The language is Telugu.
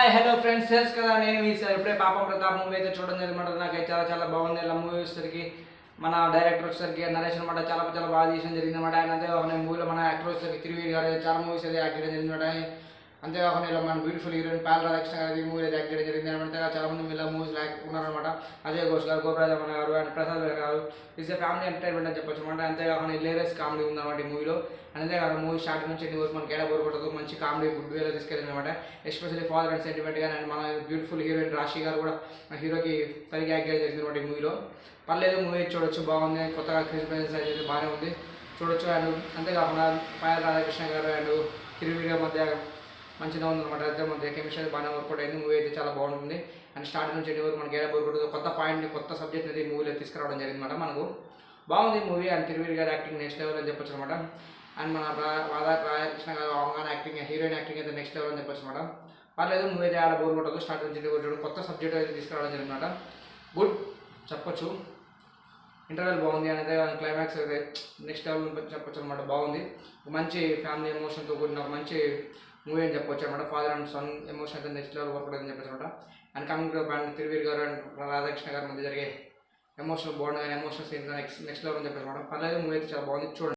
హాయ్ హలో ఫ్రెండ్స్, తెలుసు కదా నేను ఇప్పుడే పాపం ప్రతాప్ మూవీ అయితే చూడడం జరిగింది. నాకు చాలా చాలా బాగుంది. ఇలా మూవీ వచ్చేసరికి మన డైరెక్టర్ వచ్చేసరికి నరేష్ అనమాట, చాలా చాలా బాగా తీయడం జరిగింది అనమాట. ఆయన అంతేకాకుండా మూవీలో మన యాక్టర్ వచ్చేసరికి తిరువీరి గారు చాలా మూవీస్ అయితే యాక్ట్ చేయడం జరిగింది అనమాట. అంతేకాకుండా ఇలా మన బ్యూటిఫుల్ హీరోయిన్ పాల్ రాధాకృష్ణ గారి మూవీ అయితే యాక్ట్ చేయడం జరిగింది అనమాట. చాలా మంది ఇలా మూవీస్ ఉన్నారనమాట. అజయ్ ఘోష్ గారు, గోపరాజమణ గారు అండ్ ప్రసాద్ గారు. ఇస్ ఏ ఫ్యామిలీ ఎంటర్టైన్మెంట్ అని చెప్పొచ్చు అనమాట. అంతేకాకుండా హిలేరియస్ కామెడీ ఉందన్నమాట ఈ మూవీలో. అంతేకాకుండా మూవీ స్టార్ట్ నుంచి ఎండింగ్ వరకు మనకి ఏడా బోర్ కొట్టదు, మంచి కామెడీ గుడ్ వేలో తీసుకెళ్ళింది అనమాట. ఎస్పెషల్లీ ఫాదర్ అండ్ సెంటిమెంట్ గా అండ్ మన బ్యూటిఫుల్ హీరోయిన్ రాశి గారు కూడా మన హీరోకి తల్లిగా యాక్ట్ చేయడం జరిగింది అనమాట ఈ మూవీలో. పర్లేదు, మూవీ చూడొచ్చు, బాగుంది. కొత్తగా క్రిస్ ప్రెజెన్స్ అయితే బాగానే ఉంది, చూడొచ్చు. అండ్ అంతేకాకుండా పాయల్ రాధాకృష్ణ గారు అండ్ తిరువీర మధ్య మంచిగా ఉందన్నమాట. ఇద్దరి మధ్య కెమిస్ట్రీ బాగానే వర్కౌట్ అయింది. మూవీ అయితే చాలా బాగుంటుంది. అండ్ స్టార్ట్ నుంచి ఎండింగ్ వరకు మనకి ఏడా బోర్ కొట్టదు, కొత్త పాయింట్ని కొత్త సబ్జెక్ట్ అనేది మూవీలో తీసుకురావడం జరిగింది అనమాట. మనకు బాగుంది మూవీ. అండ్ తిరువీరి గారి యాక్టింగ్ నెక్స్ట్ లెవెల్ అని చెప్పొచ్చు అనమాట. అండ్ మన రాధాకృష్ణ గారు అవగాహన యాక్టింగ్, హీరోయిన్ యాక్టింగ్ అయితే నెక్స్ట్ లెవెల్ అని చెప్పొచ్చు అనమాట. పర్లేదు, మూవీ అయితే ఆడ బోర్ కొట్టదు. స్టార్ట్ నుంచి చూడండి, కొత్త సబ్జెక్ట్ అయితే తీసుకురావడం జరిగింది అనమాట. గుడ్ చెప్పొచ్చు. ఇంటర్వెల్ బాగుంది అనేది, క్లైమాక్స్ అయితే నెక్స్ట్ లెవెల్ చెప్పొచ్చు అనమాట. బాగుంది, మంచి ఫ్యామిలీ ఎమోషన్తో కూడిన ఒక మంచి మూవీ అని చెప్పొచ్చు అనమాట. ఫాదర్ అండ్ సన్ ఎమోషన్ అయితే నెక్స్ట్ లెవెల్ వర్క్ అని చెప్పొచ్చు అనమాట. And coming to band Thiruveer గారు అండ్ రాధాకృష్ణ గారి మధ్య జరిగే ఎమోషనల్ బాండ్ కానీ ఎమోషనల్ సీన్స్ నెక్స్ట్ లెవెల్ అని చెప్పొచ్చు అనమాట. పర్లేదు, మూవీ అయితే చాలా బాగుంది, చూడండి.